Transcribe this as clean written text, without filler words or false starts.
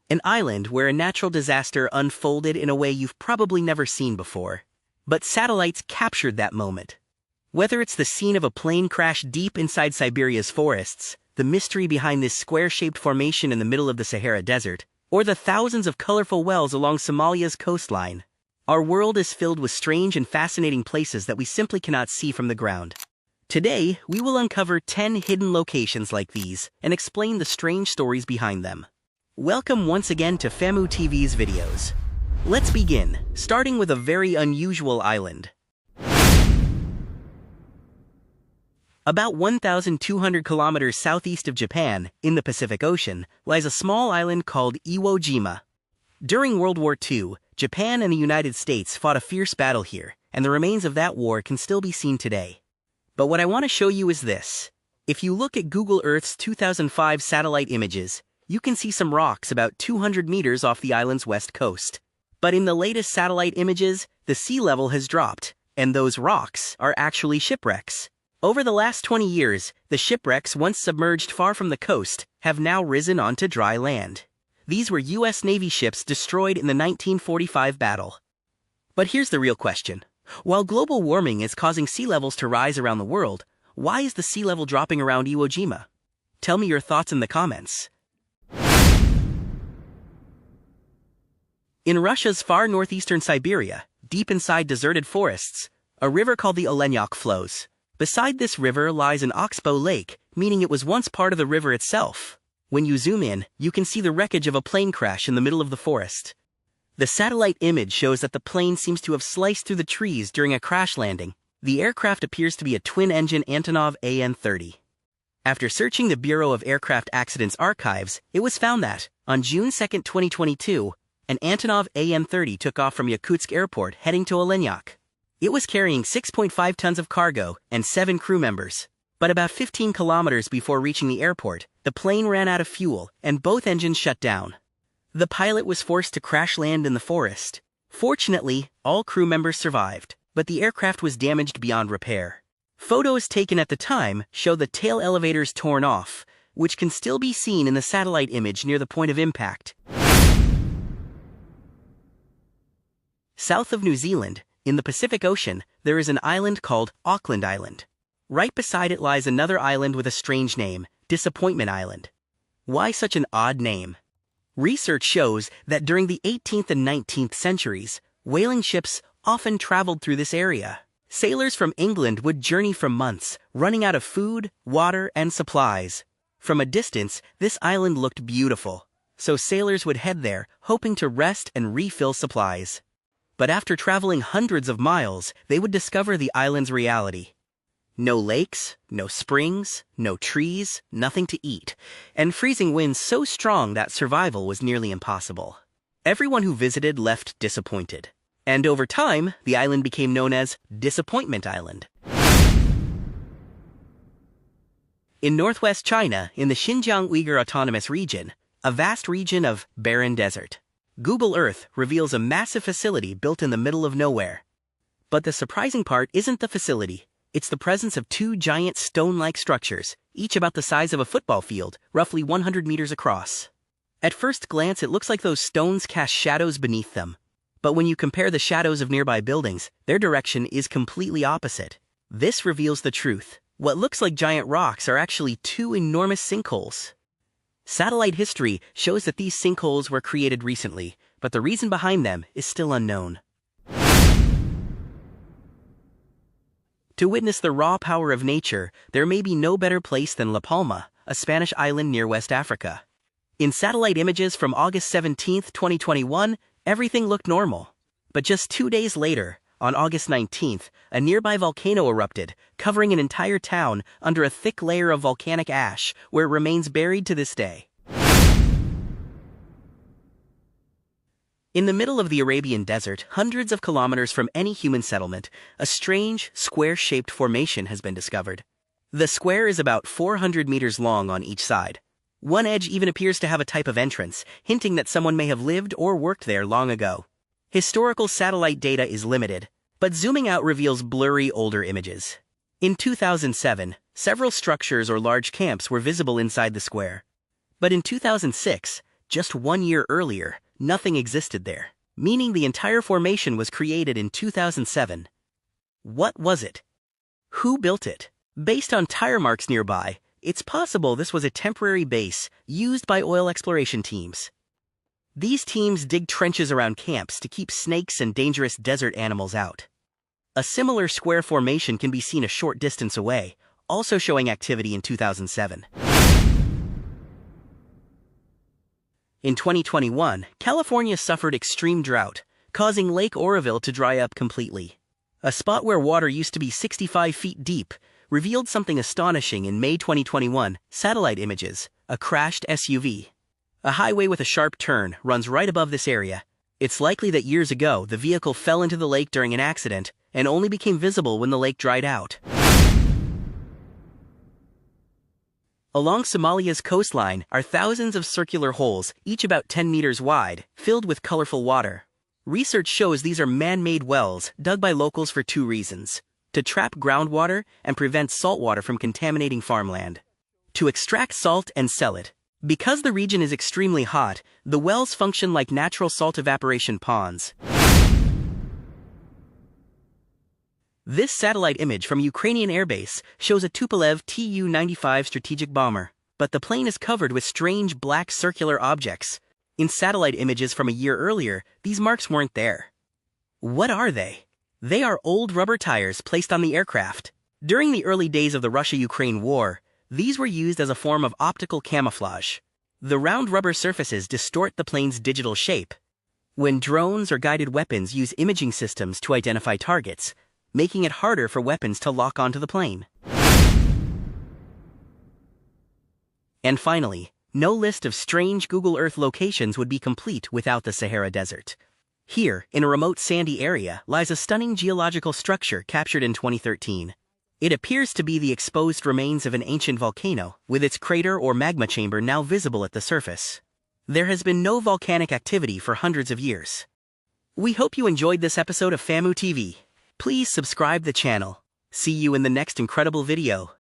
An island where a natural disaster unfolded in a way you've probably never seen before. But satellites captured that moment. Whether it's the scene of a plane crash deep inside Siberia's forests, the mystery behind this square-shaped formation in the middle of the Sahara Desert, or the thousands of colorful wells along Somalia's coastline, our world is filled with strange and fascinating places that we simply cannot see from the ground. Today, we will uncover 10 hidden locations like these and explain the strange stories behind them. Welcome once again to FAMU TV's videos. Let's begin, starting with a very unusual island. About 1,200 kilometers southeast of Japan, in the Pacific Ocean, lies a small island called Iwo Jima. During World War II, Japan and the United States fought a fierce battle here, and the remains of that war can still be seen today. But what I want to show you is this. If you look at Google Earth's 2005 satellite images, you can see some rocks about 200 meters off the island's west coast. But in the latest satellite images, the sea level has dropped, and those rocks are actually shipwrecks. Over the last 20 years, the shipwrecks once submerged far from the coast have now risen onto dry land. These were U.S. Navy ships destroyed in the 1945 battle. But here's the real question. While global warming is causing sea levels to rise around the world, why is the sea level dropping around Iwo Jima? Tell me your thoughts in the comments. In Russia's far northeastern Siberia, deep inside deserted forests, a river called the Olenyok flows. Beside this river lies an oxbow lake, meaning it was once part of the river itself. When you zoom in, you can see the wreckage of a plane crash in the middle of the forest. The satellite image shows that the plane seems to have sliced through the trees during a crash landing. The aircraft appears to be a twin-engine Antonov An-30. After searching the Bureau of Aircraft Accidents archives, it was found that, on June 2, 2022, an Antonov An-30 took off from Yakutsk Airport heading to Olenyok. It was carrying 6.5 tons of cargo and 7 crew members. But about 15 kilometers before reaching the airport, the plane ran out of fuel and both engines shut down. The pilot was forced to crash land in the forest. Fortunately, all crew members survived, but the aircraft was damaged beyond repair. Photos taken at the time show the tail elevators torn off, which can still be seen in the satellite image near the point of impact. South of New Zealand, in the Pacific Ocean, there is an island called Auckland Island. Right beside it lies another island with a strange name, Disappointment Island. Why such an odd name? Research shows that during the 18th and 19th centuries, whaling ships often traveled through this area. Sailors from England would journey for months, running out of food, water, and supplies. From a distance, this island looked beautiful, so sailors would head there, hoping to rest and refill supplies. But after traveling hundreds of miles, they would discover the island's reality. No lakes, no springs, no trees, nothing to eat, and freezing winds so strong that survival was nearly impossible. Everyone who visited left disappointed. And over time, the island became known as Disappointment Island. In northwest China, in the Xinjiang Uyghur Autonomous Region, a vast region of barren desert, Google Earth reveals a massive facility built in the middle of nowhere. But the surprising part isn't the facility. It's the presence of 2 giant stone-like structures, each about the size of a football field, roughly 100 meters across. At first glance, it looks like those stones cast shadows beneath them. But when you compare the shadows of nearby buildings, their direction is completely opposite. This reveals the truth. What looks like giant rocks are actually 2 enormous sinkholes. Satellite history shows that these sinkholes were created recently, but the reason behind them is still unknown. To witness the raw power of nature, there may be no better place than La Palma, a Spanish island near West Africa. In satellite images from August 17, 2021, everything looked normal. But just 2 days later, on August 19th, a nearby volcano erupted, covering an entire town under a thick layer of volcanic ash, where it remains buried to this day. In the middle of the Arabian Desert, hundreds of kilometers from any human settlement, a strange, square-shaped formation has been discovered. The square is about 400 meters long on each side. One edge even appears to have a type of entrance, hinting that someone may have lived or worked there long ago. Historical satellite data is limited, but zooming out reveals blurry older images. In 2007, several structures or large camps were visible inside the square. But in 2006, Just 1 year earlier, nothing existed there, meaning the entire formation was created in 2007. What was it? Who built it? Based on tire marks nearby, it's possible this was a temporary base used by oil exploration teams. These teams dig trenches around camps to keep snakes and dangerous desert animals out. A similar square formation can be seen a short distance away, also showing activity in 2007. In 2021, California suffered extreme drought, causing Lake Oroville to dry up completely. A spot where water used to be 65 feet deep revealed something astonishing in May 2021. Satellite images, a crashed SUV. A highway with a sharp turn runs right above this area. It's likely that years ago the vehicle fell into the lake during an accident and only became visible when the lake dried out. Along Somalia's coastline are thousands of circular holes, each about 10 meters wide, filled with colorful water. Research shows these are man-made wells dug by locals for 2 reasons: to trap groundwater and prevent saltwater from contaminating farmland. To extract salt and sell it. Because the region is extremely hot, the wells function like natural salt evaporation ponds. This satellite image from Ukrainian airbase shows a Tupolev Tu-95 strategic bomber, but the plane is covered with strange black circular objects. In satellite images from a year earlier, these marks weren't there. What are they? They are old rubber tires placed on the aircraft. During the early days of the Russia-Ukraine war, these were used as a form of optical camouflage. The round rubber surfaces distort the plane's digital shape. When drones or guided weapons use imaging systems to identify targets, making it harder for weapons to lock onto the plane. And finally, no list of strange Google Earth locations would be complete without the Sahara Desert. Here, in a remote sandy area, lies a stunning geological structure captured in 2013. It appears to be the exposed remains of an ancient volcano, with its crater or magma chamber now visible at the surface. There has been no volcanic activity for hundreds of years. We hope you enjoyed this episode of FAMU TV. Please subscribe the channel. See you in the next incredible video.